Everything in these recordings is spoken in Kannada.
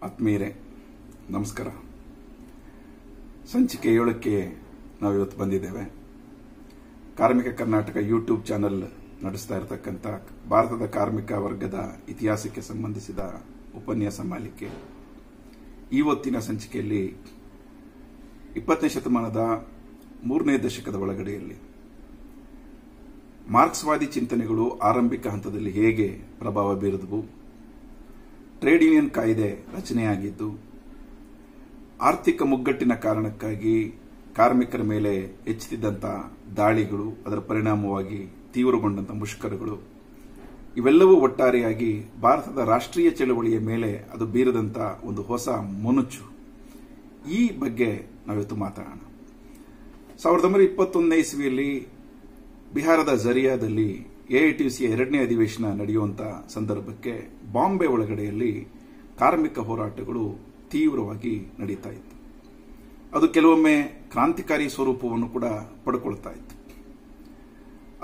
ಆತ್ಮೀಯರೇ ನಮಸ್ಕಾರ. ಸಂಚಿಕೆ 7ಕ್ಕೆ ನಾವಿವತ್ತು ಬಂದಿದ್ದೇವೆ. ಕಾರ್ಮಿಕ ಕರ್ನಾಟಕ ಯೂಟ್ಯೂಬ್ ಚಾನೆಲ್ ನಡೆಸ್ತಾ ಇರತಕ್ಕಂಥ ಭಾರತದ ಕಾರ್ಮಿಕ ವರ್ಗದ ಇತಿಹಾಸಕ್ಕೆ ಸಂಬಂಧಿಸಿದ ಉಪನ್ಯಾಸ ಮಾಲಿಕೆ. ಇವತ್ತಿನ ಸಂಚಿಕೆಯಲ್ಲಿ 20ನೇ ಶತಮಾನದ 3ನೇ ದಶಕದ ಒಳಗಡೆಯಲ್ಲಿ ಮಾರ್ಕ್ಸ್ವಾದಿ ಚಿಂತನೆಗಳು ಆರಂಭಿಕ ಹಂತದಲ್ಲಿ ಹೇಗೆ ಪ್ರಭಾವ ಬೀರಿದವು, ಟ್ರೇಡ್ ಯೂನಿಯನ್ ಕಾಯ್ದೆ ರಚನೆಯಾಗಿದ್ದು, ಆರ್ಥಿಕ ಮುಗ್ಗಟ್ಟಿನ ಕಾರಣಕ್ಕಾಗಿ ಕಾರ್ಮಿಕರ ಮೇಲೆ ಹೆಚ್ಚುತ್ತಿದ್ದಂಥ ದಾಳಿಗಳು, ಅದರ ಪರಿಣಾಮವಾಗಿ ತೀವ್ರಗೊಂಡಂಥ ಮುಷ್ಕರಗಳು, ಇವೆಲ್ಲವೂ ಒಟ್ಟಾರೆಯಾಗಿ ಭಾರತದ ರಾಷ್ಟ್ರೀಯ ಚಳವಳಿಯ ಮೇಲೆ ಅದು ಬೀರದಂಥ ಒಂದು ಹೊಸ ಮೊನಚು. ಈ ಬಗ್ಗೆ ನಾವಿವತ್ತು ಮಾತಾಡೋಣ. 1921ನೇ ಇಸ್ವಿಯಲ್ಲಿ ಬಿಹಾರದ ಝರಿಯಾದಲ್ಲಿ ಎಐಟಿಯುಸಿಯ 2ನೇ ಅಧಿವೇಶನ ನಡೆಯುವಂತ ಸಂದರ್ಭಕ್ಕೆ ಬಾಂಬೆ ಒಳಗಡೆಯಲ್ಲಿ ಕಾರ್ಮಿಕ ಹೋರಾಟಗಳು ತೀವ್ರವಾಗಿ ನಡೀತಾ ಇತ್ತು. ಅದು ಕೆಲವೊಮ್ಮೆ ಕ್ರಾಂತಿಕಾರಿ ಸ್ವರೂಪವನ್ನು ಕೂಡ ಪಡ್ಕೊಳ್ತಾ ಇತ್ತು.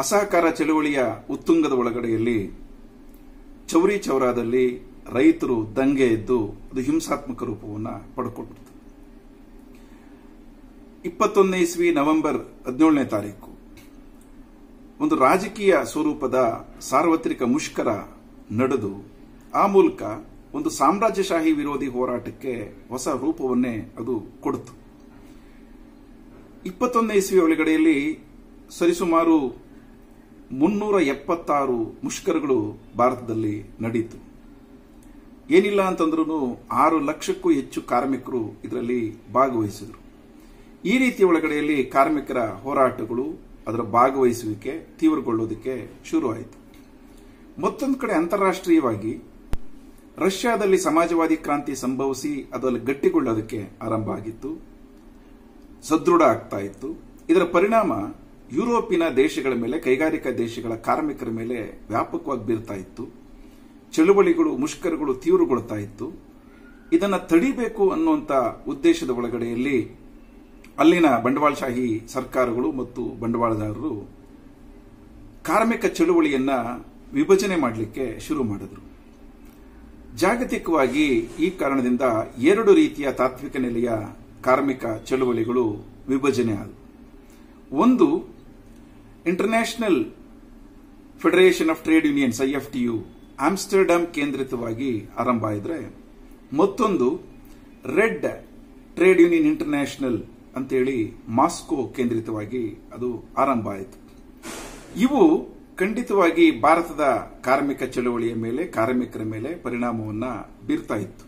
ಅಸಹಕಾರ ಚಳವಳಿಯ ಉತ್ತುಂಗದ ಒಳಗಡೆಯಲ್ಲಿ ಚೌರಿ ಚೌರಾದಲ್ಲಿ ರೈತರು ದಂಗೆ ಎದ್ದು ಅದು ಹಿಂಸಾತ್ಮಕ ರೂಪವನ್ನು ಪಡ್ಕೊಳ್ಬಿಡ್ತು. 21ನೇ ಇಸ್ವಿ ನವೆಂಬರ್ 17ನೇ ತಾರೀಕು ಒಂದು ರಾಜಕೀಯ ಸ್ವರೂಪದ ಸಾರ್ವತ್ರಿಕ ಮುಷ್ಕರ ನಡೆದು ಆ ಮೂಲಕ ಒಂದು ಸಾಮ್ರಾಜ್ಯಶಾಹಿ ವಿರೋಧಿ ಹೋರಾಟಕ್ಕೆ ಹೊಸ ರೂಪವನ್ನೇ ಅದು ಕೊಡ್ತು. 21ನೇ ಇಸ್ವಿ ಒಳಗಡೆಯಲ್ಲಿ ಸರಿಸುಮಾರು 376 ಮುಷ್ಕರಗಳು ಭಾರತದಲ್ಲಿ ನಡೆಯಿತು. ಏನಿಲ್ಲ ಅಂತಂದ್ರೂ 6 ಲಕ್ಷಕ್ಕೂ ಹೆಚ್ಚು ಕಾರ್ಮಿಕರು ಇದರಲ್ಲಿ ಭಾಗವಹಿಸಿದರು. ಈ ರೀತಿಯ ಒಳಗಡೆಯಲ್ಲಿ ಕಾರ್ಮಿಕರ ಹೋರಾಟಗಳು, ಅದರ ಭಾಗವಹಿಸುವಿಕೆ ತೀವ್ರಗೊಳ್ಳುವುದಕ್ಕೆ ಶುರುವಾಯಿತು. ಮತ್ತೊಂದು ಕಡೆ ಅಂತಾರಾಷ್ಟ್ರೀಯವಾಗಿ ರಷ್ಯಾದಲ್ಲಿ ಸಮಾಜವಾದಿ ಕ್ರಾಂತಿ ಸಂಭವಿಸಿ ಅದರಲ್ಲಿ ಗಟ್ಟಿಗೊಳ್ಳೋದಕ್ಕೆ ಆರಂಭ ಆಗಿತ್ತು, ಸದೃಢ ಆಗ್ತಾ ಇತ್ತು. ಇದರ ಪರಿಣಾಮ ಯುರೋಪಿನ ದೇಶಗಳ ಮೇಲೆ, ಕೈಗಾರಿಕಾ ದೇಶಗಳ ಕಾರ್ಮಿಕರ ಮೇಲೆ ವ್ಯಾಪಕವಾಗಿ ಬೀರ್ತಾ ಇತ್ತು. ಚಳುವಳಿಗಳು, ಮುಷ್ಕರಗಳು ತೀವ್ರಗೊಳ್ತಾ ಇತ್ತು. ಇದನ್ನು ತಡಿಬೇಕು ಅನ್ನುವಂಥ ಉದ್ದೇಶದ ಒಳಗಡೆಯಲ್ಲಿ ಅಲ್ಲಿನ ಬಂಡವಾಳಶಾಹಿ ಸರ್ಕಾರಗಳು ಮತ್ತು ಬಂಡವಾಳದಾರರು ಕಾರ್ಮಿಕ ಚಳುವಳಿಯನ್ನ ವಿಭಜನೆ ಮಾಡಲಿಕ್ಕೆ ಶುರು ಮಾಡಿದರು. ಜಾಗತಿಕವಾಗಿ ಈ ಕಾರಣದಿಂದ 2 ರೀತಿಯ ತಾತ್ವಿಕ ನೆಲೆಯ ಕಾರ್ಮಿಕ ಚಳುವಳಿಗಳು ವಿಭಜನೆ ಆದವು. ಒಂದು international federation of trade unions IFTU Amsterdam ಕೇಂದ್ರಿತವಾಗಿ ಆರಂಭ ಆಯಿದ್ರೆ, ಮತ್ತೊಂದು ರೆಡ್ ಟ್ರೇಡ್ ಯೂನಿಯನ್ ಇಂಟರ್ನ್ಯಾಷನಲ್ ಅಂತೇಳಿ ಮಾಸ್ಕೋ ಕೇಂದ್ರಿತವಾಗಿ ಅದು ಆರಂಭ ಆಯಿತು. ಇವು ಖಂಡಿತವಾಗಿ ಭಾರತದ ಕಾರ್ಮಿಕ ಚಳವಳಿಯ ಮೇಲೆ, ಕಾರ್ಮಿಕರ ಮೇಲೆ ಪರಿಣಾಮವನ್ನು ಬೀರ್ತಾ ಇತ್ತು.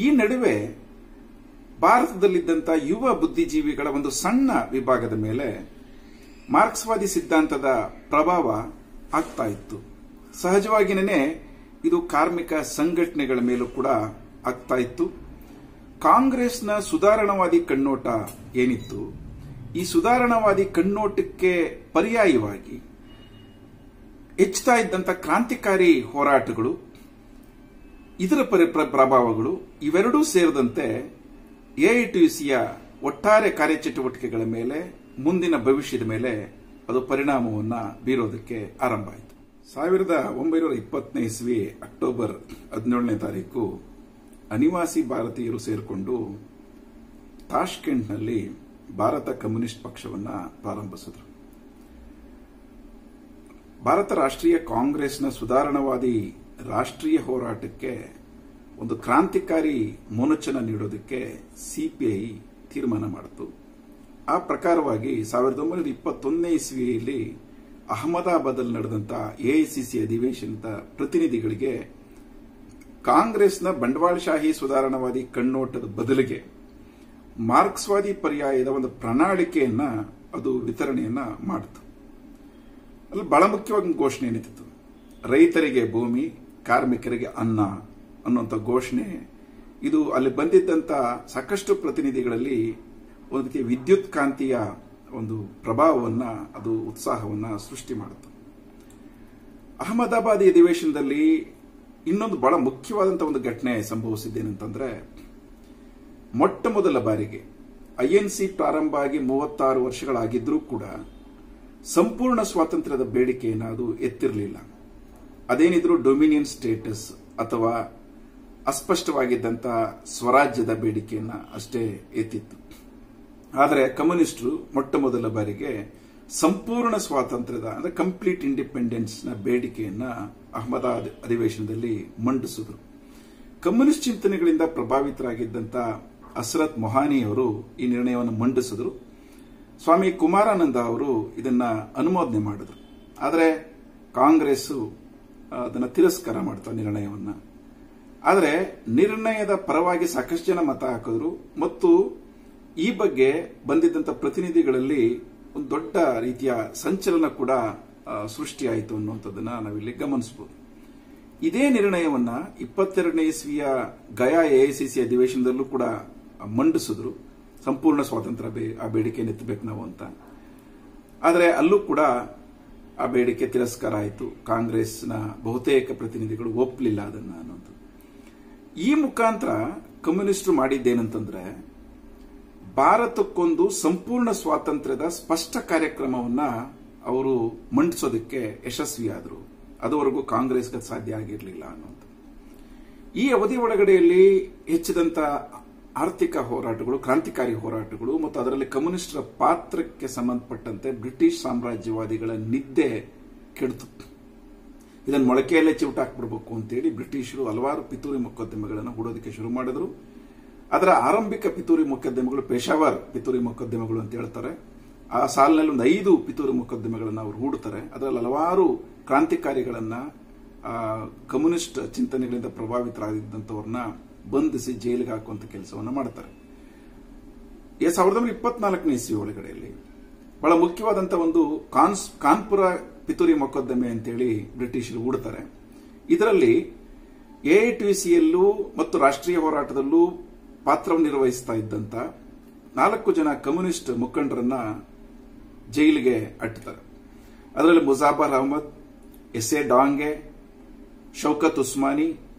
ಈ ನಡುವೆ ಭಾರತದಲ್ಲಿದ್ದಂಥ ಯುವ ಬುದ್ಧಿಜೀವಿಗಳ ಒಂದು ಸಣ್ಣ ವಿಭಾಗದ ಮೇಲೆ ಮಾರ್ಕ್ಸ್ವಾದಿ ಸಿದ್ಧಾಂತದ ಪ್ರಭಾವ ಆಗ್ತಾ ಇತ್ತು. ಸಹಜವಾಗಿನೇ ಇದು ಕಾರ್ಮಿಕ ಸಂಘಟನೆಗಳ ಮೇಲೂ ಕೂಡ ಆಗ್ತಾ ಇತ್ತು. ಕಾಂಗ್ರೆಸ್ನ ಸುಧಾರಣವಾದಿ ಕಣ್ಣೋಟ ಏನಿತ್ತು, ಈ ಸುಧಾರಣವಾದಿ ಕಣ್ಣೋಟಕ್ಕೆ ಪರ್ಯಾಯವಾಗಿ ಹೆಚ್ಚುತ್ತಾ ಇದ್ದಂಥ ಕ್ರಾಂತಿಕಾರಿ ಹೋರಾಟಗಳು, ಇದರ ಪ್ರಭಾವಗಳು ಇವೆರಡೂ ಸೇರಿದಂತೆ ಎಐಟಿಯುಸಿಯ ಒಟ್ಟಾರೆ ಕಾರ್ಯಚಟುವಟಿಕೆಗಳ ಮೇಲೆ, ಮುಂದಿನ ಭವಿಷ್ಯದ ಮೇಲೆ ಅದು ಪರಿಣಾಮವನ್ನು ಬೀರೋದಕ್ಕೆ ಆರಂಭ ಆಯಿತು. 1920ನೇ ಇಸ್ವಿ ಅಕ್ಟೋಬರ್ 17ನೇ ತಾರೀಕು ಅನಿವಾಸಿ ಭಾರತೀಯರು ಸೇರಿಕೊಂಡು ತಾಷ್ಕೆಂಟ್ನಲ್ಲಿ ಭಾರತ ಕಮ್ಯುನಿಸ್ಟ್ ಪಕ್ಷವನ್ನು ಪ್ರಾರಂಭಿಸಿದರು. ಭಾರತ ರಾಷ್ಟ್ರೀಯ ಕಾಂಗ್ರೆಸ್ನ ಸುಧಾರಣವಾದಿ ರಾಷ್ಟ್ರೀಯ ಹೋರಾಟಕ್ಕೆ ಒಂದು ಕ್ರಾಂತಿಕಾರಿ ಮೊನಚನ್ನು ನೀಡೋದಕ್ಕೆ ಸಿಪಿಐ ತೀರ್ಮಾನ ಮಾಡಿತು. ಆ ಪ್ರಕಾರವಾಗಿ 1921ನೇ ಇಸ್ವಿಯಲ್ಲಿ ಅಹಮದಾಬಾದಲ್ಲಿ ನಡೆದಂಥ ಎಐಸಿಸಿ ಅಧಿವೇಶನದ ಪ್ರತಿನಿಧಿಗಳಿಗೆ ಕಾಂಗ್ರೆಸ್ನ ಬಂಡವಾಳಶಾಹಿ ಸುಧಾರಣವಾದಿ ಕಣ್ಣೋಟದ ಬದಲಿಗೆ ಮಾರ್ಕ್ಸ್ವಾದಿ ಪರ್ಯಾಯದ ಒಂದು ಪ್ರಣಾಳಿಕೆಯನ್ನ ಅದು ವಿತರಣೆಯನ್ನ ಮಾಡಿತು. ಅಲ್ಲಿ ಬಹಳ ಮುಖ್ಯವಾಗಿ ಘೋಷಣೆ ಏನಿತ್ತು, ರೈತರಿಗೆ ಭೂಮಿ, ಕಾರ್ಮಿಕರಿಗೆ ಅನ್ನ ಅನ್ನುವಂಥ ಘೋಷಣೆ. ಇದು ಅಲ್ಲಿ ಬಂದಿದ್ದಂಥ ಸಾಕಷ್ಟು ಪ್ರತಿನಿಧಿಗಳಲ್ಲಿ ಒಂದು ರೀತಿಯ ವಿದ್ಯುತ್ ಕಾಂತಿಯ ಒಂದು ಪ್ರಭಾವವನ್ನ, ಅದು ಉತ್ಸಾಹವನ್ನ ಸೃಷ್ಟಿ ಮಾಡಿತು. ಅಹಮದಾಬಾದ್ ಅಧಿವೇಶನದಲ್ಲಿ ಇನ್ನೊಂದು ಬಹಳ ಮುಖ್ಯವಾದಂತಹ ಒಂದು ಘಟನೆ ಸಂಭವಿಸಿದ್ದೇನೆಂತಂದ್ರೆ, ಮೊಟ್ಟ ಮೊದಲ ಬಾರಿಗೆ ಐಎನ್ಸಿ ಪ್ರಾರಂಭ ಆಗಿ 36 ವರ್ಷಗಳಾಗಿದ್ರೂ ಕೂಡ ಸಂಪೂರ್ಣ ಸ್ವಾತಂತ್ರ್ಯದ ಬೇಡಿಕೆಯನ್ನು ಅದು ಎತ್ತಿರಲಿಲ್ಲ. ಅದೇನಿದ್ರು ಡೊಮಿನಿಯನ್ ಸ್ಟೇಟಸ್ ಅಥವಾ ಅಸ್ಪಷ್ಟವಾಗಿದ್ದಂತಹ ಸ್ವರಾಜ್ಯದ ಬೇಡಿಕೆಯನ್ನ ಅಷ್ಟೇ ಎತ್ತಿತ್ತು. ಆದರೆ ಕಮ್ಯುನಿಸ್ಟರು ಮೊಟ್ಟ ಮೊದಲ ಬಾರಿಗೆ ಸಂಪೂರ್ಣ ಸ್ವಾತಂತ್ರ್ಯದ ಅಂದ್ರೆ ಕಂಪ್ಲೀಟ್ ಇಂಡಿಪೆಂಡೆನ್ಸ್ ನ ಬೇಡಿಕೆಯನ್ನ ಅಹಮದಾಬಾದ್ ಅಧಿವೇಶನದಲ್ಲಿ ಮಂಡಿಸಿದ್ರು. ಕಮ್ಯುನಿಸ್ಟ್ ಚಿಂತನೆಗಳಿಂದ ಪ್ರಭಾವಿತರಾಗಿದ್ದಂತ ಹಸ್ರತ್ ಮೊಹಾನಿ ಅವರು ಈ ನಿರ್ಣಯವನ್ನು ಮಂಡಿಸಿದ್ರು. ಸ್ವಾಮಿ ಕುಮಾರಾನಂದ ಅವರು ಇದನ್ನ ಅನುಮೋದನೆ ಮಾಡಿದ್ರು. ಆದರೆ ಕಾಂಗ್ರೆಸ್ ಅದನ್ನು ತಿರಸ್ಕಾರ ಮಾಡ್ತಾ ನಿರ್ಣಯವನ್ನ. ಆದರೆ ನಿರ್ಣಯದ ಪರವಾಗಿ ಸಾಕಷ್ಟು ಜನ ಮತ ಹಾಕಿದ್ರು ಮತ್ತು ಈ ಬಗ್ಗೆ ಬಂದಿದ್ದಂತ ಪ್ರತಿನಿಧಿಗಳಲ್ಲಿ ಒಂದು ದೊಡ್ಡ ರೀತಿಯ ಸಂಚಲನ ಕೂಡ ಸೃಷ್ಟಿಯಾಯಿತು ಅನ್ನುವಂಥದ್ದನ್ನ ನಾವಿಲ್ಲಿ ಗಮನಿಸಬಹುದು. ಇದೇ ನಿರ್ಣಯವನ್ನ 22ನೇ ಇಸ್ವಿಯ ಗಯಾ ಎಐಸಿಸಿ ಅಧಿವೇಶನದಲ್ಲೂ ಕೂಡ ಮಂಡಿಸಿದ್ರು. ಸಂಪೂರ್ಣ ಸ್ವಾತಂತ್ರ್ಯ ಆ ಬೇಡಿಕೆ ಎತ್ತಬೇಕು ನಾವು ಅಂತ. ಆದರೆ ಅಲ್ಲೂ ಕೂಡ ಆ ಬೇಡಿಕೆ ತಿರಸ್ಕಾರ ಆಯಿತು. ಕಾಂಗ್ರೆಸ್ನ ಬಹುತೇಕ ಪ್ರತಿನಿಧಿಗಳು ಒಪ್ಪಲಿಲ್ಲ ಅದನ್ನ ಅನ್ನೋದು. ಈ ಮುಖಾಂತರ ಕಮ್ಯುನಿಸ್ಟರು ಮಾಡಿದ್ದೇನಂತಂದ್ರೆ ಭಾರತಕ್ಕೊಂದು ಸಂಪೂರ್ಣ ಸ್ವಾತಂತ್ರ್ಯದ ಸ್ಪಷ್ಟ ಕಾರ್ಯಕ್ರಮವನ್ನ ಅವರು ಮಂಡಿಸೋದಕ್ಕೆ ಯಶಸ್ವಿಯಾದರು. ಅದುವರೆಗೂ ಕಾಂಗ್ರೆಸ್ಗೆ ಸಾಧ್ಯ ಆಗಿರಲಿಲ್ಲ ಅನ್ನೋದು. ಈ ಅವಧಿ ಒಳಗಡೆಯಲ್ಲಿ ಹೆಚ್ಚಿದಂತ ಆರ್ಥಿಕ ಹೋರಾಟಗಳು, ಕ್ರಾಂತಿಕಾರಿ ಹೋರಾಟಗಳು ಮತ್ತು ಅದರಲ್ಲಿ ಕಮ್ಯುನಿಸ್ಟರ ಪಾತ್ರಕ್ಕೆ ಸಂಬಂಧಪಟ್ಟಂತೆ ಬ್ರಿಟಿಷ್ ಸಾಮ್ರಾಜ್ಯವಾದಿಗಳ ನಿದ್ದೆ ಕೆಡಿತು. ಇದನ್ನು ಮೊಳಕೆಯಲ್ಲೇ ಚಿವುಟಾಕ್ಬಿಡ್ಬೇಕು ಅಂತೇಳಿ ಬ್ರಿಟಿಷರು ಹಲವಾರು ಪಿತೂರಿ ಮೊಕದ್ದಮೆಗಳನ್ನು ಹೂಡೋದಕ್ಕೆ ಶುರು ಮಾಡಿದ್ರು. ಅದರ ಆರಂಭಿಕ ಪಿತೂರಿ ಮೊಕದ್ದಮೆಗಳು ಪೇಶಾವರ್ ಪಿತೂರಿ ಮೊಕದ್ದಮೆಗಳು ಅಂತ ಹೇಳ್ತಾರೆ. ಆ ಸಾಲಿನಲ್ಲಿ ಒಂದು 5 ಪಿತೂರಿ ಮೊಕದ್ದಮೆಗಳನ್ನು ಅವರು ಹೂಡುತ್ತಾರೆ. ಅದರಲ್ಲಿ ಹಲವಾರು ಕ್ರಾಂತಿಕಾರಿಗಳನ್ನ, ಕಮ್ಯುನಿಸ್ಟ್ ಚಿಂತನೆಗಳಿಂದ ಪ್ರಭಾವಿತರಾಗಿದ್ದಂಥವ್ರನ್ನ ಬಂಧಿಸಿ ಜೈಲಿಗೆ ಹಾಕುವಂತ ಕೆಲಸವನ್ನು ಮಾಡ್ತಾರೆ. 1924ನೇ ಇಸ್ವಿ ಒಳಗಡೆಯಲ್ಲಿ ಬಹಳ ಮುಖ್ಯವಾದಂತಹ ಒಂದು ಕಾನ್ಪುರ ಪಿತೂರಿ ಮೊಕದ್ದಮೆ ಅಂತೇಳಿ ಬ್ರಿಟಿಷರು ಹೂಡುತ್ತಾರೆ. ಇದರಲ್ಲಿ ಎಐಟಿಯುಸಿಯಲ್ಲೂ ಮತ್ತು ರಾಷ್ಟ್ರೀಯ ಹೋರಾಟದಲ್ಲೂ ಪಾತ್ರವನ್ನು ನಿರ್ವಹಿಸ್ತಾ ಇದ್ದಂತ 4 ಜನ ಕಮ್ಯುನಿಸ್ಟ್ ಮುಖಂಡರನ್ನ ಜೈಲಿಗೆ ಅಟ್ಟುತ್ತಾರೆ. ಅದರಲ್ಲಿ ಮುಜಾಫರ್ ಅಹಮದ್, ಎಸ್ ಎ ಡಾಂಗೆ, ಶೌಕತ್ ಉಸ್ಮಾನಿ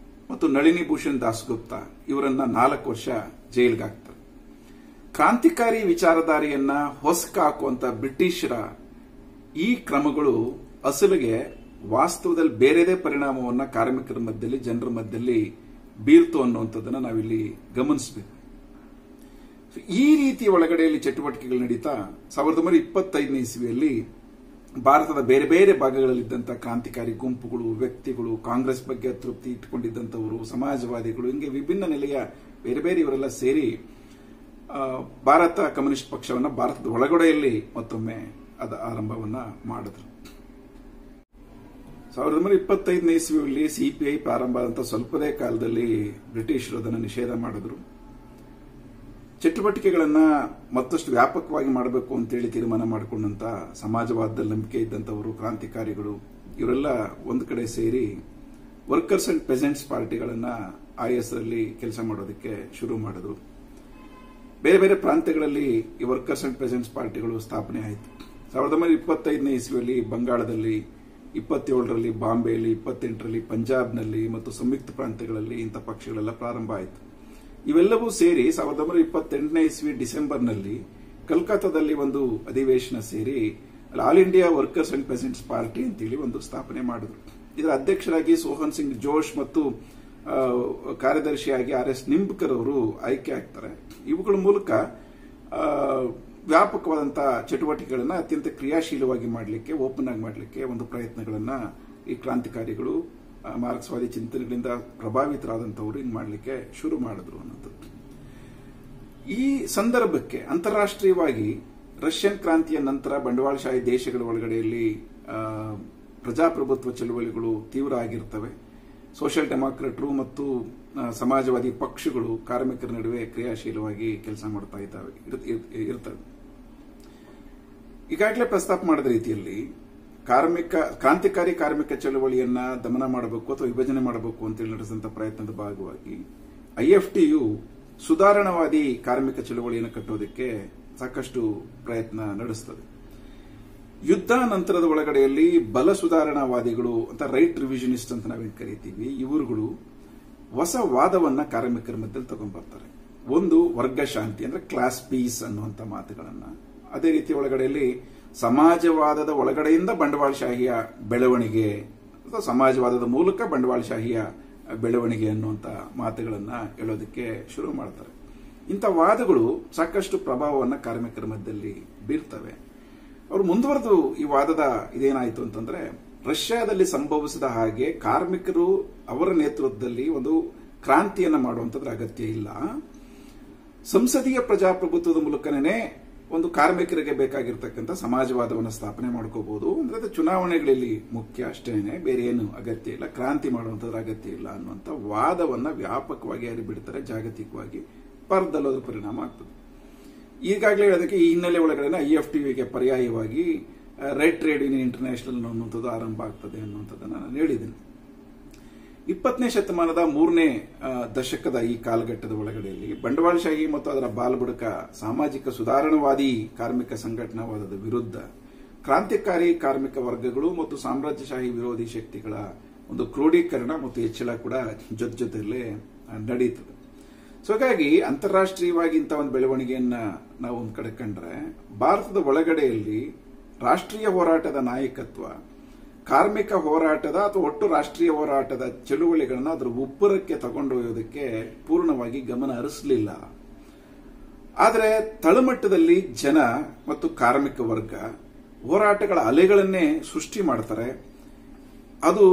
ಮತ್ತು ನಳಿನಿ ಭೂಷಣ್ ದಾಸ್ಗುಪ್ತಾ ಇವರನ್ನ 4 ವರ್ಷ ಜೈಲಿಗೆ ಹಾಕ್ತಾರೆ. ಕ್ರಾಂತಿಕಾರಿ ವಿಚಾರಧಾರೆಯನ್ನ ಹೊಸಕ ಹಾಕುವಂತ ಬ್ರಿಟಿಷರ ಈ ಕ್ರಮಗಳು ಅಸಲಿಗೆ ವಾಸ್ತವದಲ್ಲಿ ಬೇರೆದೇ ಪರಿಣಾಮವನ್ನ ಕಾರ್ಮಿಕರ ಮಧ್ಯದಲ್ಲಿ, ಜನರ ಮಧ್ಯದಲ್ಲಿ ಬೀರ್ತು ಅನ್ನುವಂಥದ್ದನ್ನ ನಾವಿಲ್ಲಿ ಗಮನಿಸಬೇಕು. ಈ ರೀತಿಯ ಒಳಗಡೆಯಲ್ಲಿ ಚಟುವಟಿಕೆಗಳು ನಡೀತಾ 1925ನೇ ಇಸ್ವಿಯಲ್ಲಿ ಭಾರತದ ಬೇರೆ ಬೇರೆ ಭಾಗಗಳಲ್ಲಿದ್ದಂತಹ ಕ್ರಾಂತಿಕಾರಿ ಗುಂಪುಗಳು, ವ್ಯಕ್ತಿಗಳು, ಕಾಂಗ್ರೆಸ್ ಬಗ್ಗೆ ಅತೃಪ್ತಿ ಇಟ್ಟುಕೊಂಡಿದ್ದಂಥವರು, ಸಮಾಜವಾದಿಗಳು, ಹಿಂಗೆ ವಿಭಿನ್ನ ನೆಲೆಯ ಬೇರೆ ಬೇರೆ ಇವರೆಲ್ಲ ಸೇರಿ ಭಾರತ ಕಮ್ಯುನಿಸ್ಟ್ ಪಕ್ಷವನ್ನ ಭಾರತದ ಒಳಗಡೆಯಲ್ಲಿ ಮತ್ತೊಮ್ಮೆ ಅದ ಆರಂಭವನ್ನ ಮಾಡಿದ್ರು. 1925ನೇ ಇಸ್ವಿಯಲ್ಲಿ ಸಿಪಿಐ ಪ್ರಾರಂಭ ಆದಂತ ಸ್ವಲ್ಪದೇ ಕಾಲದಲ್ಲಿ ಬ್ರಿಟಿಷರು ಅದನ್ನು ನಿಷೇಧ ಮಾಡಿದ್ರು. ಚಟುವಟಿಕೆಗಳನ್ನ ಮತ್ತಷ್ಟು ವ್ಯಾಪಕವಾಗಿ ಮಾಡಬೇಕು ಅಂತೇಳಿ ತೀರ್ಮಾನ ಮಾಡಿಕೊಂಡಂತ ಸಮಾಜವಾದದಲ್ಲಿ ನಂಬಿಕೆ ಇದ್ದಂಥವರು, ಕ್ರಾಂತಿಕಾರಿಗಳು ಇವರೆಲ್ಲ ಒಂದು ಕಡೆ ಸೇರಿ ವರ್ಕರ್ಸ್ ಅಂಡ್ ಪೆಸೆಂಟ್ಸ್ ಪಾರ್ಟಿಗಳನ್ನ ಆ ಹೆಸರಲ್ಲಿ ಕೆಲಸ ಮಾಡೋದಕ್ಕೆ ಶುರು ಮಾಡಿದ್ರು. ಬೇರೆ ಬೇರೆ ಪ್ರಾಂತ್ಯಗಳಲ್ಲಿ ಈ ವರ್ಕರ್ಸ್ ಅಂಡ್ ಪೆಸೆಂಟ್ಸ್ ಪಾರ್ಟಿಗಳು ಸ್ಥಾಪನೆ ಆಯಿತು. 1925ನೇ ಇಸ್ವಿಯಲ್ಲಿ ಬಂಗಾಳದಲ್ಲಿ, 27ರಲ್ಲಿ ಬಾಂಬೆಯಲ್ಲಿ, 28ರಲ್ಲಿ ಪಂಜಾಬ್ನಲ್ಲಿ ಮತ್ತು ಸಂಯುಕ್ತ ಪ್ರಾಂತ್ಯಗಳಲ್ಲಿ ಇಂಥ ಪಕ್ಷಗಳೆಲ್ಲ ಪ್ರಾರಂಭ ಆಯಿತು. ಇವೆಲ್ಲವೂ ಸೇರಿ 1928ನೇ ಇಸ್ವಿ ಡಿಸೆಂಬರ್ನಲ್ಲಿ ಕಲ್ಕತ್ತಾದಲ್ಲಿ ಒಂದು ಅಧಿವೇಶನ ಸೇರಿ all India workers and peasants party ಅಂತೇಳಿ ಒಂದು ಸ್ಥಾಪನೆ ಮಾಡಿದ್ರು. ಇದರ ಅಧ್ಯಕ್ಷರಾಗಿ ಸೋಹನ್ ಸಿಂಗ್ ಜೋಶ್ ಮತ್ತು ಕಾರ್ಯದರ್ಶಿಯಾಗಿ RS ನಿಂಬ್ಕರ್ ಅವರು ಆಯ್ಕೆ ಆಗ್ತಾರೆ. ಇವುಗಳ ಮೂಲಕ ವ್ಯಾಪಕವಾದಂತಹ ಚಟುವಟಿಕೆಗಳನ್ನ ಅತ್ಯಂತ ಕ್ರಿಯಾಶೀಲವಾಗಿ ಮಾಡಲಿಕ್ಕೆ, ಓಪನ್ ಆಗಿ ಮಾಡಲಿಕ್ಕೆ ಒಂದು ಪ್ರಯತ್ನಗಳನ್ನ ಈ ಕ್ರಾಂತಿಕಾರಿಗಳು, ಮಾರ್ಕ್ಸ್ವಾದಿ ಚಿಂತನೆಗಳಿಂದ ಪ್ರಭಾವಿತರಾದಂಥವರು ಹಿಂಗ್ ಮಾಡಲಿಕ್ಕೆ ಶುರು ಮಾಡಿದ್ರು ಅನ್ನೋದು. ಈ ಸಂದರ್ಭಕ್ಕೆ ಅಂತಾರಾಷ್ಟ್ರೀಯವಾಗಿ ರಷ್ಯನ್ ಕ್ರಾಂತಿಯ ನಂತರ ಬಂಡವಾಳಶಾಹಿ ದೇಶಗಳ ಒಳಗಡೆಯಲ್ಲಿ ಪ್ರಜಾಪ್ರಭುತ್ವ ಚಳುವಳಿಗಳು ತೀವ್ರ ಆಗಿರ್ತವೆ. ಸೋಷಿಯಲ್ ಡೆಮಾಕ್ರೆಟರು ಮತ್ತು ಸಮಾಜವಾದಿ ಪಕ್ಷಗಳು ಕಾರ್ಮಿಕರ ನಡುವೆ ಕ್ರಿಯಾಶೀಲವಾಗಿ ಕೆಲಸ ಮಾಡ್ತಾ ಇರ್ತವೆ. ಈಗಾಗಲೇ ಪ್ರಸ್ತಾಪ ಮಾಡಿದ ರೀತಿಯಲ್ಲಿ ಕ್ರಾಂತಿಕಾರಿ ಕಾರ್ಮಿಕ ಚಳವಳಿಯನ್ನ ದಮನ ಮಾಡಬೇಕು ಅಥವಾ ವಿಭಜನೆ ಮಾಡಬೇಕು ಅಂತೇಳಿ ನಡೆಸಿದಂತಹ ಪ್ರಯತ್ನದ ಭಾಗವಾಗಿ IFTU ಸುಧಾರಣವಾದಿ ಕಾರ್ಮಿಕ ಚಳವಳಿಯನ್ನು ಕಟ್ಟೋದಕ್ಕೆ ಸಾಕಷ್ಟು ಪ್ರಯತ್ನ ನಡೆಸುತ್ತದೆ. ಯುದ್ಧ ನಂತರದ ಒಳಗಡೆಯಲ್ಲಿ ಬಲ ಸುಧಾರಣಾವಾದಿಗಳು ಅಂತ ರೈಟ್ ರಿವಿಷನಿಸ್ಟ್ ಅಂತ ನಾವೇನು ಕರಿತೀವಿ, ಇವರುಗಳು ಹೊಸ ವಾದವನ್ನ ಕಾರ್ಮಿಕರ ಮಧ್ಯದಲ್ಲಿ ತಗೊಂಡ್ಬರ್ತಾರೆ. ಒಂದು ವರ್ಗ ಶಾಂತಿ ಅಂದ್ರೆ ಕ್ಲಾಸ್ ಪೀಸ್ ಅನ್ನುವಂಥ ಮಾತುಗಳನ್ನ, ಅದೇ ರೀತಿ ಒಳಗಡೆಯಲ್ಲಿ ಸಮಾಜವಾದದ ಒಳಗಡೆಯಿಂದ ಬಂಡವಾಳಶಾಹಿಯ ಬೆಳವಣಿಗೆ ಅಥವಾ ಸಮಾಜವಾದದ ಮೂಲಕ ಬಂಡವಾಳಶಾಹಿಯ ಬೆಳವಣಿಗೆ ಅನ್ನುವಂಥ ಮಾತುಗಳನ್ನು ಹೇಳೋದಕ್ಕೆ ಶುರು ಮಾಡ್ತಾರೆ. ಇಂಥ ವಾದಗಳು ಸಾಕಷ್ಟು ಪ್ರಭಾವವನ್ನು ಕಾರ್ಮಿಕರ ಮಧ್ಯದಲ್ಲಿ ಬೀರ್ತವೆ. ಅವರು ಮುಂದುವರೆದು ಈ ವಾದದ ಇದೇನಾಯಿತು ಅಂತಂದ್ರೆ, ರಷ್ಯಾದಲ್ಲಿ ಸಂಭವಿಸಿದ ಹಾಗೆ ಕಾರ್ಮಿಕರು ಅವರ ನೇತೃತ್ವದಲ್ಲಿ ಒಂದು ಕ್ರಾಂತಿಯನ್ನು ಮಾಡುವಂಥದ್ರ ಅಗತ್ಯ ಇಲ್ಲ. ಸಂಸದೀಯ ಪ್ರಜಾಪ್ರಭುತ್ವದ ಮೂಲಕನೇ ಒಂದು ಕಾರ್ಮಿಕರಿಗೆ ಬೇಕಾಗಿರ್ತಕ್ಕಂಥ ಸಮಾಜವಾದವನ್ನು ಸ್ಥಾಪನೆ ಮಾಡ್ಕೋಬಹುದು. ಅಂದ್ರೆ ಅದು ಚುನಾವಣೆಗಳಲ್ಲಿ ಮುಖ್ಯ ಅಷ್ಟೇನೆ, ಬೇರೆ ಏನು ಅಗತ್ಯ ಇಲ್ಲ, ಕ್ರಾಂತಿ ಮಾಡುವಂಥದ್ರ ಅಗತ್ಯ ಇಲ್ಲ ಅನ್ನುವಂಥ ವಾದವನ್ನ ವ್ಯಾಪಕವಾಗಿ ಹರಿಬಿಡ್ತಾರೆ. ಜಾಗತಿಕವಾಗಿ ಭಾರತದಲ್ಲೂ ಪರಿಣಾಮ ಆಗ್ತದೆ. ಈಗಾಗಲೇ ಹೇಳೋದಕ್ಕೆ ಈ ಹಿನ್ನೆಲೆ ಒಳಗಡೆ IFTVಗೆ ಪರ್ಯಾಯವಾಗಿ ರೆಡ್ ಟ್ರೇಡ್ ಯೂನಿಯನ್ ಇಂಟರ್ನ್ಯಾಷನಲ್ ಅನ್ನುವಂಥದ್ದು ಆರಂಭ ಆಗ್ತದೆ ಅನ್ನುವಂಥದ್ದನ್ನು ನಾನು ಹೇಳಿದ್ದೀನಿ. 20ನೇ ಶತಮಾನದ 3ನೇ ದಶಕದ ಈ ಕಾಲಘಟ್ಟದ ಒಳಗಡೆಯಲ್ಲಿ ಬಂಡವಾಳಶಾಹಿ ಮತ್ತು ಅದರ ಬಾಲಬುಡಕ ಸಾಮಾಜಿಕ ಸುಧಾರಣವಾದಿ ಕಾರ್ಮಿಕ ಸಂಘಟನಾವಾದದ ವಿರುದ್ಧ ಕ್ರಾಂತಿಕಾರಿ ಕಾರ್ಮಿಕ ವರ್ಗಗಳು ಮತ್ತು ಸಾಮ್ರಾಜ್ಯಶಾಹಿ ವಿರೋಧಿ ಶಕ್ತಿಗಳ ಒಂದು ಕ್ರೋಢೀಕರಣ ಮತ್ತು ಹೆಚ್ಚಳ ಕೂಡ ಜೊತೆಯಲ್ಲೇ ನಡೆಯುತ್ತದೆ. ಸೊ ಹಾಗಾಗಿ ಅಂತಾರಾಷ್ಟ್ರೀಯವಾಗಿ ಇಂಥ ಒಂದು ಬೆಳವಣಿಗೆಯನ್ನ ನಾವು ಒಂದು ಕಡೆ ಕಂಡ್ರೆ, ಭಾರತದ ಒಳಗಡೆಯಲ್ಲಿ ರಾಷ್ಟ್ರೀಯ ಹೋರಾಟದ ನಾಯಕತ್ವ ಕಾರ್ಮಿಕ ಹೋರಾಟದ ಅಥವಾ ಒಟ್ಟು ರಾಷ್ಟ್ರೀಯ ಹೋರಾಟದ ಚಳುವಳಿಗಳನ್ನ ಅದರ ಉಬ್ಬರಕ್ಕೆ ತಗೊಂಡೊಯ್ಯೋದಕ್ಕೆ ಪೂರ್ಣವಾಗಿ ಗಮನ ಹರಿಸಲಿಲ್ಲ. ಆದರೆ ತಳಮಟ್ಟದಲ್ಲಿ ಜನ ಮತ್ತು ಕಾರ್ಮಿಕ ವರ್ಗ ಹೋರಾಟಗಳ ಅಲೆಗಳನ್ನೇ ಸೃಷ್ಟಿ ಮಾಡ್ತಾರೆ. ಅದು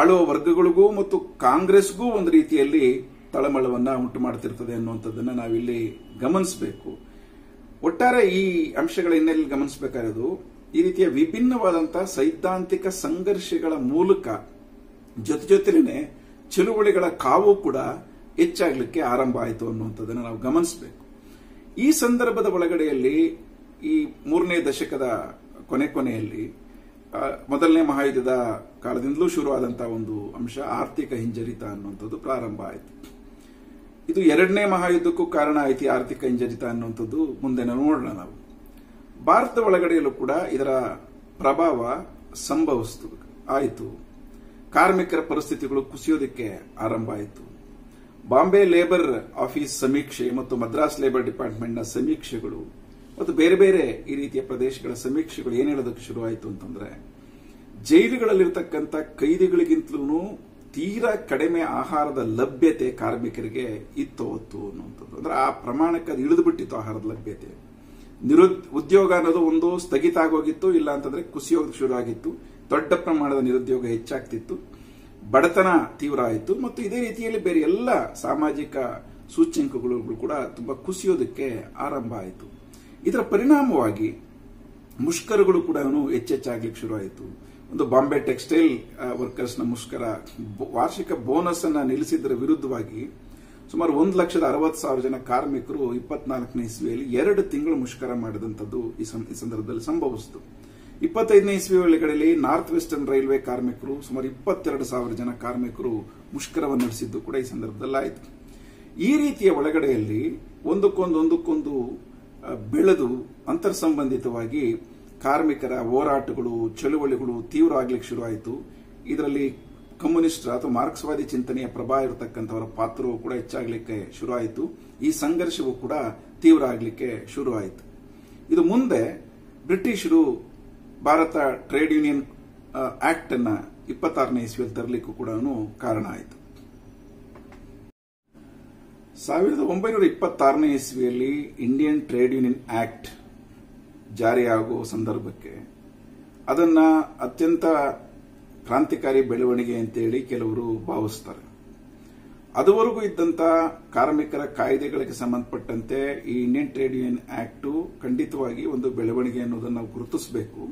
ಆಳುವ ವರ್ಗಗಳಿಗೂ ಮತ್ತು ಕಾಂಗ್ರೆಸ್ಗೂ ಒಂದು ರೀತಿಯಲ್ಲಿ ತಳಮಳವನ್ನ ಉಂಟು ಮಾಡ್ತಿರ್ತದೆ ಅನ್ನುವಂಥದ್ದನ್ನ ನಾವಿಲ್ಲಿ ಗಮನಿಸಬೇಕು. ಒಟ್ಟಾರೆ ಈ ಅಂಶಗಳ ಹಿನ್ನೆಲೆಯಲ್ಲಿ ಗಮನಿಸಬೇಕಾಗಿರೋದು, ಈ ರೀತಿಯ ವಿಭಿನ್ನವಾದಂತಹ ಸೈದ್ಧಾಂತಿಕ ಸಂಘರ್ಷಗಳ ಮೂಲಕ ಜೊತೆನೇ ಚಳುವಳಿಗಳ ಕಾವು ಕೂಡ ಹೆಚ್ಚಾಗಲಿಕ್ಕೆ ಆರಂಭ ಆಯಿತು ಅನ್ನುವಂಥದ್ದನ್ನು ನಾವು ಗಮನಿಸಬೇಕು. ಈ ಸಂದರ್ಭದ ಒಳಗಡೆಯಲ್ಲಿ ಈ 3ನೇ ದಶಕದ ಕೊನೆಯಲ್ಲಿ ಮೊದಲನೇ ಮಹಾಯುದ್ಧದ ಕಾಲದಿಂದಲೂ ಶುರುವಾದಂತಹ ಒಂದು ಅಂಶ ಆರ್ಥಿಕ ಹಿಂಜರಿತ ಅನ್ನುವಂಥದ್ದು ಪ್ರಾರಂಭ ಆಯಿತು. ಇದು 2ನೇ ಮಹಾಯುದ್ಧಕ್ಕೂ ಕಾರಣ ಆಯ್ತು. ಆರ್ಥಿಕ ಹಿಂಜರಿತ ಅನ್ನುವಂಥದ್ದು ಮುಂದೆ ನೋಡೋಣ ನಾವು. ಭಾರತದ ಒಳಗಡೆಯಲ್ಲೂ ಕೂಡ ಇದರ ಪ್ರಭಾವ ಆಯಿತು. ಕಾರ್ಮಿಕರ ಪರಿಸ್ಥಿತಿಗಳು ಕುಸಿಯೋದಕ್ಕೆ ಆರಂಭ ಆಯಿತು. ಬಾಂಬೆ ಲೇಬರ್ ಆಫೀಸ್ ಸಮೀಕ್ಷೆ ಮತ್ತು ಮದ್ರಾಸ್ ಲೇಬರ್ ಡಿಪಾರ್ಟ್ಮೆಂಟ್ನ ಸಮೀಕ್ಷೆಗಳು ಮತ್ತು ಬೇರೆ ಬೇರೆ ಈ ರೀತಿಯ ಪ್ರದೇಶಗಳ ಸಮೀಕ್ಷೆಗಳು ಏನ್ ಹೇಳೋದಕ್ಕೆ ಶುರುವಾಯಿತು ಅಂತಂದ್ರೆ, ಜೈಲುಗಳಲ್ಲಿರ್ತಕ್ಕಂಥ ಕೈದಿಗಳಿಗಿಂತಲೂ ತೀರಾ ಕಡಿಮೆ ಆಹಾರದ ಲಭ್ಯತೆ ಕಾರ್ಮಿಕರಿಗೆ ಇತ್ತು ಅನ್ನುವಂಥದ್ದು. ಅಂದ್ರೆ ಆ ಪ್ರಮಾಣಕ್ಕೆ ಅದು ಇಳಿದು ಬಿಟ್ಟಿತ್ತು ಆಹಾರದ ಲಭ್ಯತೆ. ಉದ್ಯೋಗ ಅನ್ನೋದು ಒಂದು ಸ್ಥಗಿತ ಆಗೋಗಿತ್ತು, ಇಲ್ಲ ಅಂತಂದ್ರೆ ಕುಸಿಯೋದಕ್ಕೆ ಶುರು ಆಗಿತ್ತು. ದೊಡ್ಡ ಪ್ರಮಾಣದ ನಿರುದ್ಯೋಗ ಹೆಚ್ಚಾಗ್ತಿತ್ತು, ಬಡತನ ತೀವ್ರ ಆಯಿತು ಮತ್ತು ಇದೇ ರೀತಿಯಲ್ಲಿ ಬೇರೆ ಎಲ್ಲ ಸಾಮಾಜಿಕ ಸೂಚ್ಯಂಕಗಳು ಕೂಡ ತುಂಬಾ ಕುಸಿಯೋದಕ್ಕೆ ಆರಂಭ ಆಯಿತು. ಇದರ ಪರಿಣಾಮವಾಗಿ ಮುಷ್ಕರಗಳು ಕೂಡ ಹೆಚ್ಚೆಚ್ಚಾಗ್ಲಿಕ್ಕೆ ಶುರು ಆಯಿತು. ಒಂದು ಬಾಂಬೆ ಟೆಕ್ಸ್ಟೈಲ್ ವರ್ಕರ್ಸ್ನ ಮುಷ್ಕರ ವಾರ್ಷಿಕ ಬೋನಸ್ ಅನ್ನ ನಿಲ್ಲಿಸಿದ್ದರ ವಿರುದ್ಧವಾಗಿ ಸುಮಾರು 1,60,000 ಜನ ಕಾರ್ಮಿಕರು 24ನೇ ಇಸ್ವಿಯಲ್ಲಿ 2 ತಿಂಗಳು ಮುಷ್ಕರ ಮಾಡಿದಂಥದ್ದು ಈ ಸಂದರ್ಭದಲ್ಲಿ ಸಂಭವಿಸಿತು. 25ನೇ ಇಸ್ವಿ ಒಳಗಡೆಯಲ್ಲಿ ನಾರ್ತ್ ವೆಸ್ಟರ್ನ್ ರೈಲ್ವೆ ಕಾರ್ಮಿಕರು ಸುಮಾರು 22,000 ಜನ ಕಾರ್ಮಿಕರು ಮುಷ್ಕರವನ್ನು ನಡೆಸಿದ್ದು ಕೂಡ ಈ ಸಂದರ್ಭದಲ್ಲಿ ಆಯಿತು. ಈ ರೀತಿಯ ಒಳಗಡೆಯಲ್ಲಿ ಒಂದಕ್ಕೊಂದು ಬೆಳೆದು ಅಂತರ್ ಸಂಬಂಧಿತವಾಗಿ ಕಾರ್ಮಿಕರ ಹೋರಾಟಗಳು ಚಳುವಳಿಗಳು ತೀವ್ರ ಆಗ್ಲಿಕ್ಕೆ ಶುರುವಾಯಿತು. ಇದರಲ್ಲಿ ಕಮ್ಯುನಿಸ್ಟರ ಅಥವಾ ಮಾರ್ಕ್ಸ್ವಾದಿ ಚಿಂತನೆಯ ಪ್ರಭಾವ ಇರತಕ್ಕಂಥವರ ಪಾತ್ರವೂ ಕೂಡ ಹೆಚ್ಚಾಗಲಿಕ್ಕೆ ಶುರುವಾಯಿತು. ಈ ಸಂಘರ್ಷವೂ ಕೂಡ ತೀವ್ರ ಆಗಲಿಕ್ಕೆ ಶುರುವಾಯಿತು. ಇದು ಮುಂದೆ ಬ್ರಿಟಿಷರು ಭಾರತ ಟ್ರೇಡ್ ಯೂನಿಯನ್ ಆಕ್ಟ್ ಅನ್ನ 26ನೇ ಇಸ್ವಿಯಲ್ಲಿ ತರಲಿಕ್ಕೂ ಕೂಡ ಕಾರಣ ಆಯಿತು. 1926ನೇ ಇಸ್ವಿಯಲ್ಲಿ ಇಂಡಿಯನ್ ಟ್ರೇಡ್ ಯೂನಿಯನ್ ಆಕ್ಟ್ ಜಾರಿಯಾಗುವ ಸಂದರ್ಭಕ್ಕೆ ಅದನ್ನ ಅತ್ಯಂತ ಕ್ರಾಂತಿಕಾರಿ ಬೆಳವಣಿಗೆ ಅಂತೇಳಿ ಕೆಲವರು ಭಾವಿಸ್ತಾರೆ. ಅದುವರೆಗೂ ಇದ್ದಂತ ಕಾರ್ಮಿಕರ ಕಾಯ್ದೆಗಳಿಗೆ ಸಂಬಂಧಪಟ್ಟಂತೆ ಈ ಇಂಡಿಯನ್ ಟ್ರೇಡ್ ಯೂನಿಯನ್ ಆಕ್ಟ್ ಖಂಡಿತವಾಗಿ ಒಂದು ಬೆಳವಣಿಗೆ ಅನ್ನೋದನ್ನು ನಾವು ಗುರುತಿಸಬೇಕು.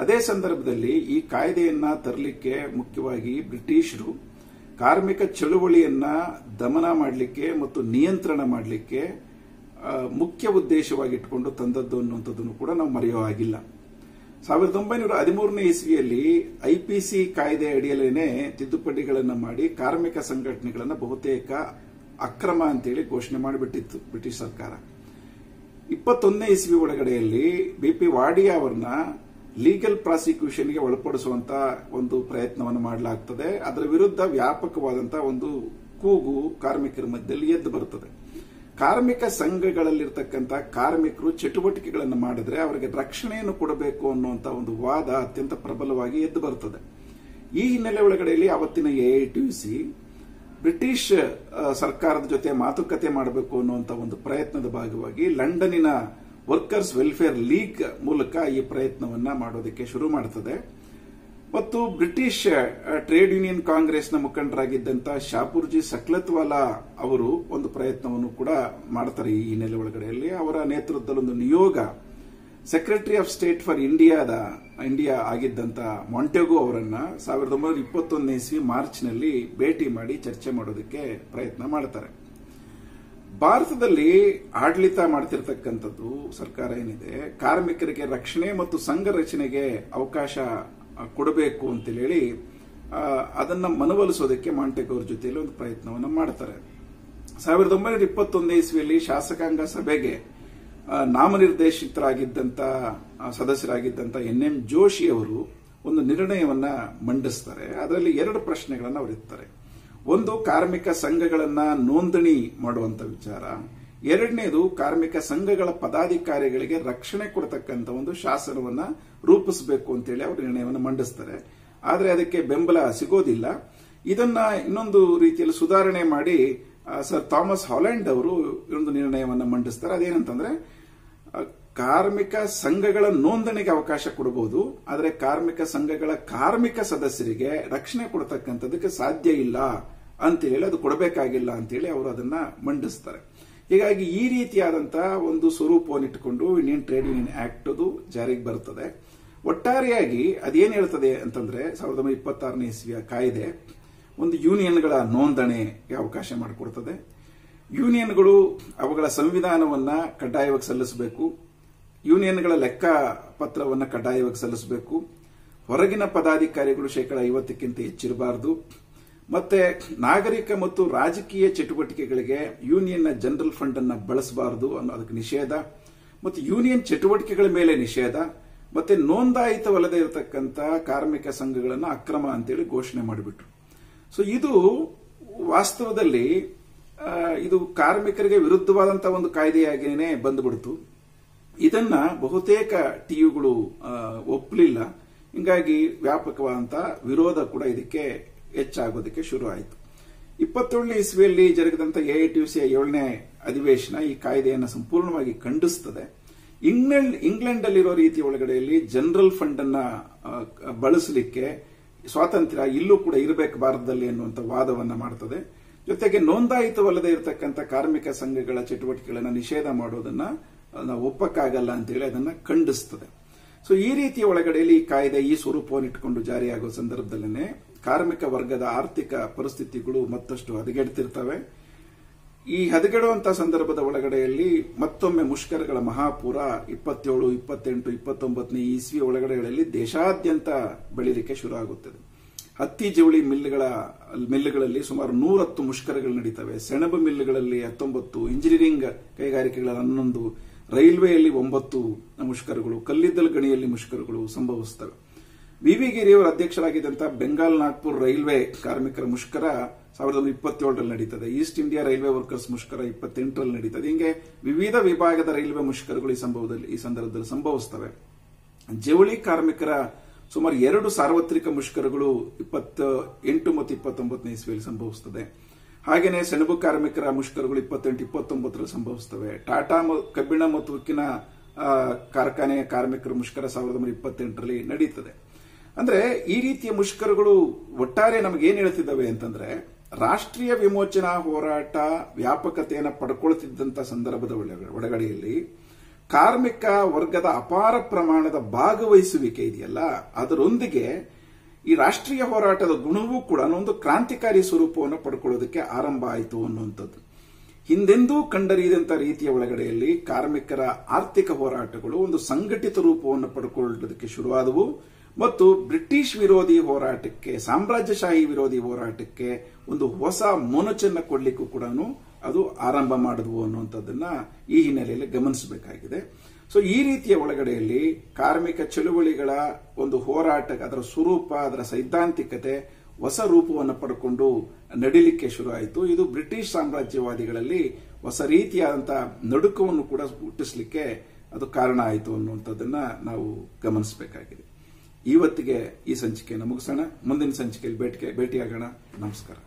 ಅದೇ ಸಂದರ್ಭದಲ್ಲಿ ಈ ಕಾಯ್ದೆಯನ್ನ ತರಲಿಕ್ಕೆ ಮುಖ್ಯವಾಗಿ ಬ್ರಿಟಿಷರು ಕಾರ್ಮಿಕ ಚಳುವಳಿಯನ್ನ ದಮನ ಮಾಡಲಿಕ್ಕೆ ಮತ್ತು ನಿಯಂತ್ರಣ ಮಾಡಲಿಕ್ಕೆ ಮುಖ್ಯ ಉದ್ದೇಶವಾಗಿ ಇಟ್ಟುಕೊಂಡು ತಂದದ್ದು ಅನ್ನುವಂಥದ್ದನ್ನು ಕೂಡ ನಾವು ಮರೆಯೋ ಹಾಗಿಲ್ಲ. 1913ನೇ ಇಸ್ವಿಯಲ್ಲಿ IPC ಕಾಯ್ದೆ ಅಡಿಯಲ್ಲೇನೆ ತಿದ್ದುಪಡಿಗಳನ್ನು ಮಾಡಿ ಕಾರ್ಮಿಕ ಸಂಘಟನೆಗಳನ್ನು ಬಹುತೇಕ ಅಕ್ರಮ ಅಂತೇಳಿ ಘೋಷಣೆ ಮಾಡಿಬಿಟ್ಟಿತ್ತು ಬ್ರಿಟಿಷ್ ಸರ್ಕಾರ. 21ನೇ ಇಸ್ವಿ ಒಳಗಡೆಯಲ್ಲಿ BP ವಾಡಿಯಾ ಅವರನ್ನ ಲೀಗಲ್ ಪ್ರಾಸಿಕ್ಯೂಷನ್ಗೆ ಒಳಪಡಿಸುವಂತ ಒಂದು ಪ್ರಯತ್ನವನ್ನು ಮಾಡಲಾಗ್ತದೆ. ಅದರ ವಿರುದ್ಧ ವ್ಯಾಪಕವಾದಂತಹ ಒಂದು ಕೂಗು ಕಾರ್ಮಿಕರ ಮಧ್ಯದಲ್ಲಿ ಎದ್ದು ಬರುತ್ತದೆ. ಕಾರ್ಮಿಕ ಸಂಘಗಳಲ್ಲಿರ್ತಕ್ಕಂಥ ಕಾರ್ಮಿಕರು ಚಟುವಟಿಕೆಗಳನ್ನು ಮಾಡಿದ್ರೆ ಅವರಿಗೆ ರಕ್ಷಣೆಯನ್ನು ಕೊಡಬೇಕು ಅನ್ನುವಂಥ ಒಂದು ವಾದ ಅತ್ಯಂತ ಪ್ರಬಲವಾಗಿ ಎದ್ದು ಬರುತ್ತದೆ. ಈ ಹಿನ್ನೆಲೆ ಒಳಗಡೆಯಲ್ಲಿ ಅವತ್ತಿನ AITUC ಬ್ರಿಟಿಷ್ ಸರ್ಕಾರದ ಜೊತೆ ಮಾತುಕತೆ ಮಾಡಬೇಕು ಅನ್ನುವಂಥ ಒಂದು ಪ್ರಯತ್ನದ ಭಾಗವಾಗಿ ಲಂಡನ್ನಿನ ವರ್ಕರ್ಸ್ ವೆಲ್ಫೇರ್ ಲೀಗ್ ಮೂಲಕ ಈ ಪ್ರಯತ್ನವನ್ನ ಮಾಡೋದಕ್ಕೆ ಶುರು ಮಾಡುತ್ತದೆ. ಮತ್ತು ಬ್ರಿಟಿಷ್ ಟ್ರೇಡ್ ಯೂನಿಯನ್ ಕಾಂಗ್ರೆಸ್ನ ಮುಖಂಡರಾಗಿದ್ದಂಥ ಶಾಪುರ್ಜಿ ಸಕ್ಲತ್ವಾಲಾ ಅವರು ಒಂದು ಪ್ರಯತ್ನವನ್ನು ಕೂಡ ಮಾಡ್ತಾರೆ. ಈ ಹಿನ್ನೆಲೆ ಒಳಗಡೆಯಲ್ಲಿ ಅವರ ನೇತೃತ್ವದಲ್ಲಿ ಒಂದು ನಿಯೋಗ secretary of state for India ಆಗಿದ್ದಂತ ಮಾಂಟೆಗೊ ಅವರನ್ನ 1921 ಇಸ್ವಿ ಮಾರ್ಚ್ನಲ್ಲಿ ಭೇಟಿ ಮಾಡಿ ಚರ್ಚೆ ಮಾಡೋದಕ್ಕೆ ಪ್ರಯತ್ನ ಮಾಡ್ತಾರೆ. ಭಾರತದಲ್ಲಿ ಆಡಳಿತ ಮಾಡ್ತಿರ್ತಕ್ಕಂಥದ್ದು ಸರ್ಕಾರ ಏನಿದೆ, ಕಾರ್ಮಿಕರಿಗೆ ರಕ್ಷಣೆ ಮತ್ತು ಸಂಘ ರಚನೆಗೆ ಅವಕಾಶ ಕೊಡಬೇಕು ಅಂತ ಹೇಳಿ ಅದನ್ನ ಮನವೊಲಿಸೋದಕ್ಕೆ ಮಾಂಟೆಗೊ ಅವ್ರ ಜೊತೆಯಲ್ಲಿ ಒಂದು ಪ್ರಯತ್ನವನ್ನು ಮಾಡ್ತಾರೆ. 1921 ಇಸ್ವಿಯಲ್ಲಿ ಶಾಸಕಾಂಗ ಸಭೆಗೆ ನಾಮನಿರ್ದೇಶಿತರಾಗಿದ್ದಂತ ಸದಸ್ಯರಾಗಿದ್ದಂತ NM ಜೋಶಿ ಅವರು ಒಂದು ನಿರ್ಣಯವನ್ನ ಮಂಡಿಸ್ತಾರೆ. ಅದರಲ್ಲಿ 2 ಪ್ರಶ್ನೆಗಳನ್ನು ಅವರಿರ್ತಾರೆ. ಒಂದು, ಕಾರ್ಮಿಕ ಸಂಘಗಳನ್ನ ನೋಂದಣಿ ಮಾಡುವಂತ ವಿಚಾರ. ಎರಡನೇದು, ಕಾರ್ಮಿಕ ಸಂಘಗಳ ಪದಾಧಿಕಾರಿಗಳಿಗೆ ರಕ್ಷಣೆ ಕೊಡತಕ್ಕಂಥ ಒಂದು ಶಾಸನವನ್ನ ರೂಪಿಸಬೇಕು ಅಂತೇಳಿ ಅವರು ನಿರ್ಣಯವನ್ನು ಮಂಡಿಸ್ತಾರೆ. ಆದರೆ ಅದಕ್ಕೆ ಬೆಂಬಲ ಸಿಗೋದಿಲ್ಲ. ಇದನ್ನ ಇನ್ನೊಂದು ರೀತಿಯಲ್ಲಿ ಸುಧಾರಣೆ ಮಾಡಿ ಸರ್ ಥಾಮಸ್ ಹಾಲೆಂಡ್ ಅವರು ಒಂದು ನಿರ್ಣಯವನ್ನು ಮಂಡಿಸ್ತಾರೆ. ಅದೇನಂತಂದ್ರೆ, ಕಾರ್ಮಿಕ ಸಂಘಗಳ ನೋಂದಣಿಗೆ ಅವಕಾಶ ಕೊಡಬಹುದು, ಆದರೆ ಕಾರ್ಮಿಕ ಸಂಘಗಳ ಕಾರ್ಮಿಕ ಸದಸ್ಯರಿಗೆ ರಕ್ಷಣೆ ಕೊಡತಕ್ಕಂಥದಕ್ಕೆ ಸಾಧ್ಯ ಇಲ್ಲ ಅಂತೇಳಿ, ಅದು ಕೊಡಬೇಕಾಗಿಲ್ಲ ಅಂತೇಳಿ ಅವರು ಅದನ್ನ ಮಂಡಿಸ್ತಾರೆ. ಹೀಗಾಗಿ ಈ ರೀತಿಯಾದಂತಹ ಒಂದು ಸ್ವರೂಪವನ್ನಿಟ್ಟುಕೊಂಡು ಇಂಡಿಯನ್ ಟ್ರೇಡ್ ಯೂನಿಯನ್ ಆಕ್ಟ್ ಅದು ಜಾರಿಗೆ ಬರುತ್ತದೆ. ಒಟ್ಟಾರೆಯಾಗಿ ಅದೇನು ಹೇಳ್ತದೆ ಅಂತಂದ್ರೆ, 1926ನೇ ಇಸ್ವಿಯ ಕಾಯ್ದೆ ಒಂದು ಯೂನಿಯನ್ಗಳ ನೋಂದಣಿಗೆ ಅವಕಾಶ ಮಾಡಿಕೊಡ್ತದೆ. ಯೂನಿಯನ್ಗಳು ಅವುಗಳ ಸಂವಿಧಾನವನ್ನ ಕಡ್ಡಾಯವಾಗಿ ಸಲ್ಲಿಸಬೇಕು, ಯೂನಿಯನ್ಗಳ ಲೆಕ್ಕ ಪತ್ರವನ್ನು ಕಡ್ಡಾಯವಾಗಿ ಸಲ್ಲಿಸಬೇಕು, ಹೊರಗಿನ ಪದಾಧಿಕಾರಿಗಳು 50%ಕ್ಕಿಂತ ಹೆಚ್ಚಿರಬಾರದು, ಮತ್ತೆ ನಾಗರಿಕ ಮತ್ತು ರಾಜಕೀಯ ಚಟುವಟಿಕೆಗಳಿಗೆ ಯೂನಿಯನ್ನ ಜನರಲ್ ಫಂಡ್ ಅನ್ನ ಬಳಸಬಾರದು ಅನ್ನೋದಕ್ಕೆ ನಿಷೇಧ, ಮತ್ತು ಯೂನಿಯನ್ ಚಟುವಟಿಕೆಗಳ ಮೇಲೆ ನಿಷೇಧ, ಮತ್ತೆ ನೋಂದಾಯಿತವಲ್ಲದೆ ಇರತಕ್ಕಂಥ ಕಾರ್ಮಿಕ ಸಂಘಗಳನ್ನು ಅಕ್ರಮ ಅಂತೇಳಿ ಘೋಷಣೆ ಮಾಡಿಬಿಟ್ರು. ಸೊ ಇದು ವಾಸ್ತವದಲ್ಲಿ ಇದು ಕಾರ್ಮಿಕರಿಗೆ ವಿರುದ್ಧವಾದಂತಹ ಒಂದು ಕಾಯ್ದೆಯಾಗಿಯೇ ಬಂದ್ಬಿಡ್ತು. ಇದನ್ನ ಬಹುತೇಕ ಟಿಯುಗಳು ಒಪ್ಪಲಿಲ್ಲ. ಹಿಂಗಾಗಿ ವ್ಯಾಪಕವಾದಂತಹ ವಿರೋಧ ಕೂಡ ಇದಕ್ಕೆ ಹೆಚ್ಚಾಗೋದಕ್ಕೆ ಶುರು ಆಯಿತು. 27ನೇ ಇಸ್ವಿಯಲ್ಲಿ ಜರುಗಿದಂತ AITUC 7ನೇ ಅಧಿವೇಶನ ಈ ಕಾಯ್ದೆಯನ್ನು ಸಂಪೂರ್ಣವಾಗಿ ಖಂಡಿಸುತ್ತದೆ. ಇಂಗ್ಲೆಂಡ್ ಅಲ್ಲಿರೋ ರೀತಿ ಒಳಗಡೆಯಲ್ಲಿ ಜನರಲ್ ಫಂಡ್ ಅನ್ನ ಬಳಸಲಿಕ್ಕೆ ಸ್ವಾತಂತ್ರ್ಯ ಇಲ್ಲೂ ಕೂಡ ಇರಬೇಕು ಭಾರತದಲ್ಲಿ ಅನ್ನುವಂಥ ವಾದವನ್ನ ಮಾಡ್ತದೆ. ಜೊತೆಗೆ ನೋಂದಾಯಿತವಲ್ಲದೆ ಇರತಕ್ಕಂಥ ಕಾರ್ಮಿಕ ಸಂಘಗಳ ಚಟುವಟಿಕೆಗಳನ್ನು ನಿಷೇಧ ಮಾಡೋದನ್ನ ನಾವು ಒಪ್ಪಕ್ಕಾಗಲ್ಲ ಅಂತೇಳಿ ಅದನ್ನ ಖಂಡಿಸ್ತದೆ. ಸೊ ಈ ರೀತಿಯ ಒಳಗಡೆಯಲ್ಲಿ ಈ ಕಾಯ್ದೆ ಈ ಸ್ವರೂಪವನ್ನು ಇಟ್ಟುಕೊಂಡು ಜಾರಿಯಾಗುವ ಸಂದರ್ಭದಲ್ಲೇ ಕಾರ್ಮಿಕ ವರ್ಗದ ಆರ್ಥಿಕ ಪರಿಸ್ಥಿತಿಗಳು ಮತ್ತಷ್ಟು ಹದಗೆಡ್ತಿರ್ತವೆ. ಈ ಹದಗೆಡುವಂತಹ ಸಂದರ್ಭದ ಒಳಗಡೆಯಲ್ಲಿ ಮತ್ತೊಮ್ಮೆ ಮುಷ್ಕರಗಳ ಮಹಾಪೂರ 27, 28, 29ನೇ ಇಸ್ವಿ ಒಳಗಡೆಗಳಲ್ಲಿ ದೇಶಾದ್ಯಂತ ಬೆಳೀಲಿಕ್ಕೆ ಶುರು ಆಗುತ್ತದೆ. ಹತ್ತಿ ಜವಳಿ ಮಿಲ್ಗಳಲ್ಲಿ ಸುಮಾರು 110 ಮುಷ್ಕರಗಳು ನಡೀತವೆ. ಸೆಣಬು ಮಿಲ್ಗಳಲ್ಲಿ 19, ಇಂಜಿನಿಯರಿಂಗ್ ಕೈಗಾರಿಕೆಗಳ 11, ರೈಲ್ವೆಯಲ್ಲಿ 9 ಮುಷ್ಕರಗಳು, ಕಲ್ಲಿದ್ದಲು ಗಣಿಯಲ್ಲಿ ಮುಷ್ಕರಗಳು ಸಂಭವಿಸುತ್ತವೆ. ವಿ ಗಿರಿಯವರು ಅಧ್ಯಕ್ಷರಾಗಿದ್ದಂತಹ ಬೆಂಗಾಲ್ ನಾಗ್ಪುರ್ ರೈಲ್ವೆ ಕಾರ್ಮಿಕರ ಮುಷ್ಕರ 1927ರಲ್ಲಿ ನಡೀತದೆ. ಈಸ್ಟ್ ಇಂಡಿಯಾ ರೈಲ್ವೆ ವರ್ಕರ್ಸ್ ಮುಷ್ಕರ 28ರಲ್ಲಿ ನಡೀತದೆ. ಹಿಂಗೆ ವಿವಿಧ ವಿಭಾಗದ ರೈಲ್ವೆ ಮುಷ್ಕರಗಳು ಈ ಸಂದರ್ಭದಲ್ಲಿ ಸಂಭವಿಸುತ್ತವೆ. ಜವಳಿ ಕಾರ್ಮಿಕರ ಸುಮಾರು 2 ಸಾರ್ವತ್ರಿಕ ಮುಷ್ಕರಗಳು 28 ಮತ್ತು 29ನೇ ಇಸ್ವಿಯಲ್ಲಿ ಸಂಭವಿಸುತ್ತದೆ. ಹಾಗೆಯೇ ಸೆಣಬು ಕಾರ್ಮಿಕರ ಮುಷ್ಕರಗಳು 28, 29ರಲ್ಲಿ ಸಂಭವಿಸುತ್ತವೆ. ಟಾಟಾ ಕಬ್ಬಿಣ ಮತ್ತು ಉಕ್ಕಿನ ಕಾರ್ಖಾನೆಯ ಕಾರ್ಮಿಕರ ಮುಷ್ಕರ 1928ರಲ್ಲಿ ನಡೀತದೆ. ಅಂದ್ರೆ ಈ ರೀತಿಯ ಮುಷ್ಕರಗಳು ಒಟ್ಟಾರೆ ನಮಗೇನು ಹೇಳ್ತಿದ್ದಾವೆ ಅಂತಂದ್ರೆ, ರಾಷ್ಟ್ರೀಯ ವಿಮೋಚನಾ ಹೋರಾಟ ವ್ಯಾಪಕತೆಯನ್ನು ಪಡ್ಕೊಳ್ತಿದ್ದಂಥ ಸಂದರ್ಭದ ಒಳಗಡೆಯಲ್ಲಿ ಕಾರ್ಮಿಕ ವರ್ಗದ ಅಪಾರ ಪ್ರಮಾಣದ ಭಾಗವಹಿಸುವಿಕೆ ಇದೆಯಲ್ಲ, ಅದರೊಂದಿಗೆ ಈ ರಾಷ್ಟ್ರೀಯ ಹೋರಾಟದ ಗುಣವೂ ಕೂಡ ಒಂದು ಕ್ರಾಂತಿಕಾರಿ ಸ್ವರೂಪವನ್ನು ಪಡ್ಕೊಳ್ಳೋದಕ್ಕೆ ಆರಂಭ ಆಯಿತು ಅನ್ನುವಂಥದ್ದು. ಹಿಂದೆಂದೂ ಕಂಡರಿಯದಂಥ ರೀತಿಯ ಒಳಗಡೆಯಲ್ಲಿ ಕಾರ್ಮಿಕರ ಆರ್ಥಿಕ ಹೋರಾಟಗಳು ಒಂದು ಸಂಘಟಿತ ರೂಪವನ್ನು ಪಡ್ಕೊಳ್ಳೋದಕ್ಕೆ ಶುರುವಾದವು ಮತ್ತು ಬ್ರಿಟಿಷ್ ವಿರೋಧಿ ಹೋರಾಟಕ್ಕೆ, ಸಾಮ್ರಾಜ್ಯಶಾಹಿ ವಿರೋಧಿ ಹೋರಾಟಕ್ಕೆ ಒಂದು ಹೊಸ ಮೊನಚನ್ನು ಕೊಡ್ಲಿಕ್ಕೂ ಕೂಡ ಅದು ಆರಂಭ ಮಾಡಿದ್ವು ಅನ್ನುವಂಥದ್ದನ್ನ ಈ ಹಿನ್ನೆಲೆಯಲ್ಲಿ ಗಮನಿಸಬೇಕಾಗಿದೆ. ಸೊ ಈ ರೀತಿಯ ಒಳಗಡೆಯಲ್ಲಿ ಕಾರ್ಮಿಕ ಚಳುವಳಿಗಳ ಒಂದು ಹೋರಾಟ, ಅದರ ಸ್ವರೂಪ, ಅದರ ಸೈದ್ಧಾಂತಿಕತೆ ಹೊಸ ರೂಪವನ್ನು ಪಡ್ಕೊಂಡು ನಡಿಲಿಕ್ಕೆ ಶುರು ಆಯಿತು. ಇದು ಬ್ರಿಟಿಷ್ ಸಾಮ್ರಾಜ್ಯವಾದಿಗಳಲ್ಲಿ ಹೊಸ ರೀತಿಯಾದಂತಹ ನಡುಕವನ್ನು ಕೂಡ ಹುಟ್ಟಿಸಲಿಕ್ಕೆ ಅದು ಕಾರಣ ಆಯಿತು ಅನ್ನುವಂಥದ್ದನ್ನ ನಾವು ಗಮನಿಸಬೇಕಾಗಿದೆ. ಇವತ್ತಿಗೆ ಈ ಸಂಚಿಕೆಯನ್ನು ಮುಗಿಸೋಣ. ಮುಂದಿನ ಸಂಚಿಕೆಯಲ್ಲಿ ಭೇಟಿಯಾಗೋಣ. ನಮಸ್ಕಾರ.